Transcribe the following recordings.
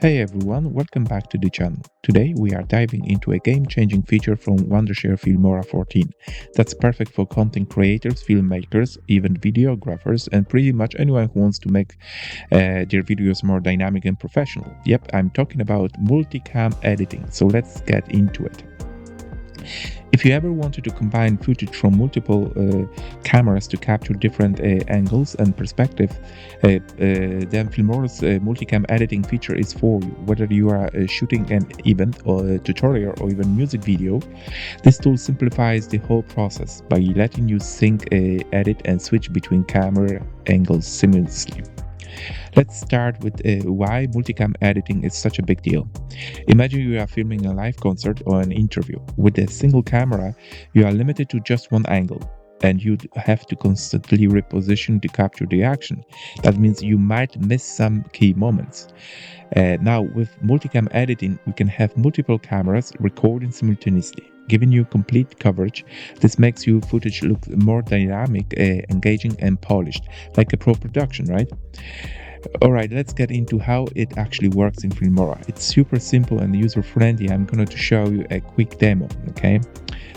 Hey everyone, welcome back to the channel. Today we are diving into a game-changing feature from wondershare Filmora 14 that's perfect for content creators, filmmakers, even videographers, and pretty much anyone who wants to make their videos more dynamic and professional. Yep, I'm talking about multicam editing, so let's get into it. If you ever wanted to combine footage from multiple cameras to capture different angles and perspectives, then Filmora's multicam editing feature is for you. Whether you are shooting an event or a tutorial or even music video, this tool simplifies the whole process by letting you sync, edit, and switch between camera angles seamlessly. Let's start with why multicam editing is such a big deal. Imagine you are filming a live concert or an interview. With a single camera, you are limited to just one angle, and you have to constantly reposition to capture the action. That means you might miss some key moments. Now, with multicam editing, you can have multiple cameras recording simultaneously, giving you complete coverage. This makes your footage look more dynamic, engaging, and polished, like a pro production, right? Alright, let's get into how it actually works in Filmora. It's super simple and user-friendly. I'm going to show you a quick demo, okay?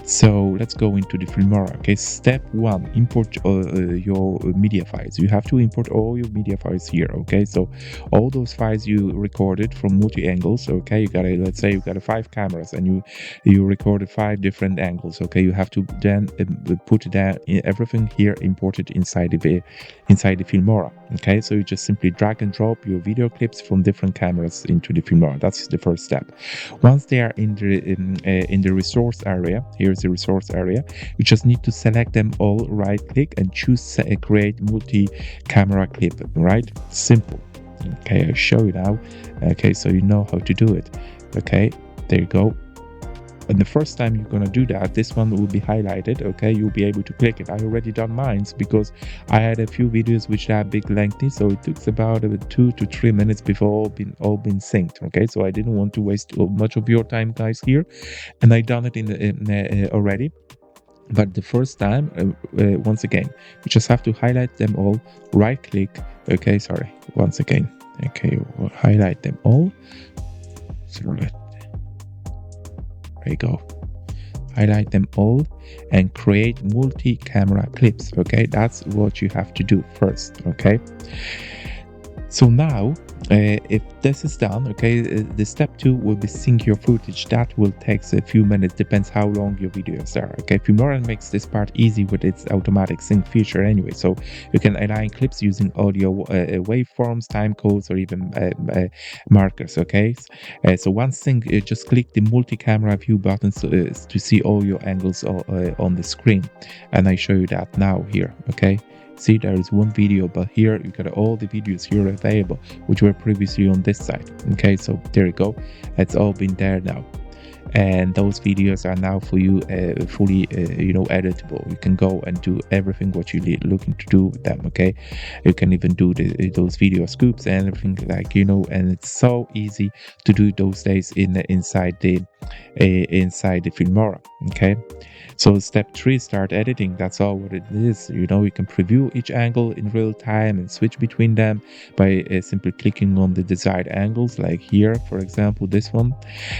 So let's go into the Filmora. Okay, step 1, import your media files. You have to import all your media files here, okay? So all those files you recorded from multi-angles, okay? You got let's say you got 5 cameras and you recorded 5 different angles, okay? You have to then put that everything here imported inside the Filmora, okay? So you just simply drag and drop your video clips from different cameras into the Filmora. That's the first step. Once they are in the resource area, here's the resource area, you just need to select them all, right click and choose create multi-camera clip, right? Simple. Okay, I'll show you now. Okay, so you know how to do it. Okay, there you go. And the first time you're gonna do that, this one will be highlighted, okay? You'll be able to click it. I already done mine because I had a few videos which are big lengthy, so it took about 2 to 3 minutes before all been synced, okay? So I didn't want to waste much of your time, guys, here, and I done it already. But the first time, once again, you just have to highlight them all, right click, okay? Sorry, once again, okay, we'll highlight them all. So there you go. Highlight them all and create multi-camera clips, okay? That's what you have to do first, okay? So now, if this is done, okay, the step 2 will be sync your footage. That will take a few minutes, depends how long your videos are, okay? Filmora makes this part easy with its automatic sync feature anyway, so you can align clips using audio waveforms, time codes, or even markers, okay? So once sync, just click the multi-camera view button to see all your angles on the screen, and I show you that now here, okay? See, there is one video, but here you got all the videos here available which were previously on this side, okay? So there you go, it's all been there now, and those videos are now for you fully editable. You can go and do everything what you're looking to do with them, okay? You can even do those video scoops and everything, like, and it's so easy to do those days inside the Filmora, okay? So step 3, start editing. That's all what it is. You can preview each angle in real time and switch between them by simply clicking on the desired angles, like here, for example, this one.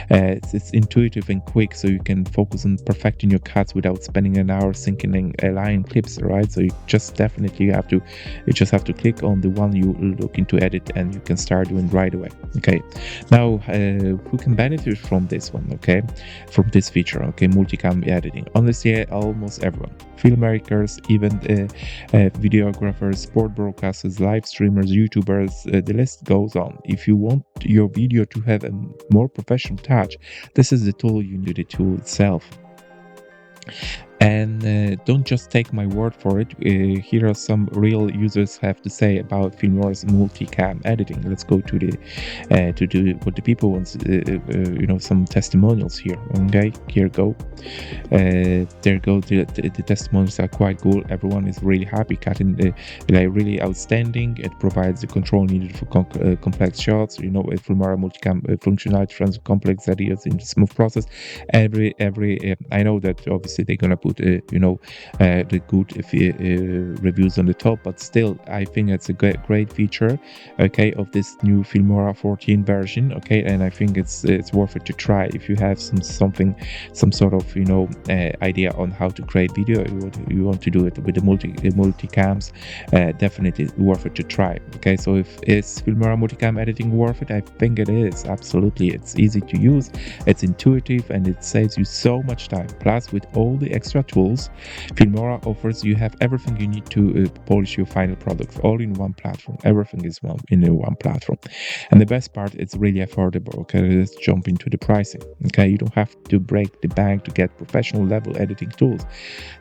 It's intuitive and quick, so you can focus on perfecting your cuts without spending an hour syncing and aligning clips, right? So you just have to click on the one you're looking to edit, and you can start doing right away, okay? Now, who can benefit from this one, okay? From this feature, okay? Multicam editing. Honestly, almost everyone. Filmmakers, even videographers, sport broadcasters, live streamers, YouTubers, the list goes on. If you want your video to have a more professional touch, this is the tool you need, the tool itself. And don't just take my word for it. Here are some real users have to say about Filmora's multicam editing. Let's go to what the people want. Some testimonials here. Okay, here go. There go. The testimonials are quite cool. Everyone is really happy. Cutting really outstanding. It provides the control needed for complex shots. Filmora multicam functionality runs complex ideas in a smooth process. I know that obviously they're gonna put good the good reviews on the top, but still I think it's a great feature, okay, of this new Filmora 14 version, okay, and I think it's worth it to try if you have some sort of idea on how to create video. You want to do it with the multicams, definitely worth it to try. Okay, so is Filmora multicam editing worth it? I think it is, absolutely. It's easy to use, it's intuitive, and it saves you so much time. Plus, with all the extra tools Filmora offers, you have everything you need to polish your final product, all in one platform. Everything is in one platform, and the best part, it's really affordable. Okay, let's jump into the pricing. Okay, you don't have to break the bank to get professional level editing tools.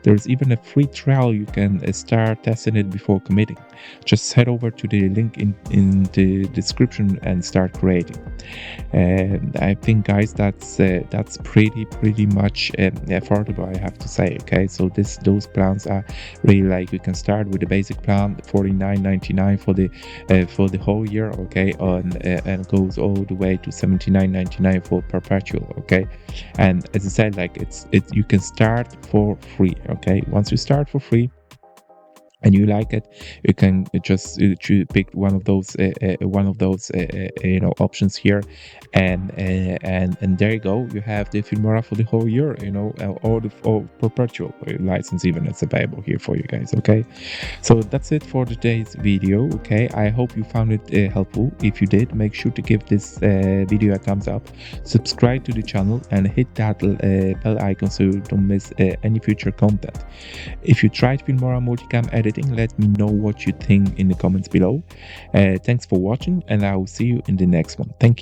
There's even a free trial. You can start testing it before committing. Just head over to the link in the description and start creating. And I think, guys, that's pretty much affordable, I have to say. Okay, so those plans are really, like, you can start with the basic plan, $49.99 for the whole year, okay, and goes all the way to $79.99 for perpetual. Okay, and as I said, like, you can start for free. Okay, once you start for free and you like it, you can just pick one of those options here, and there you go. You have the Filmora for the whole year, or perpetual license even. It's available here for you guys. Okay, so that's it for today's video. Okay, I hope you found it helpful. If you did, make sure to give this video a thumbs up, subscribe to the channel, and hit that bell icon so you don't miss any future content. If you tried Filmora multicam editing, let me know what you think in the comments below. Thanks for watching, and I will see you in the next one. Thank you.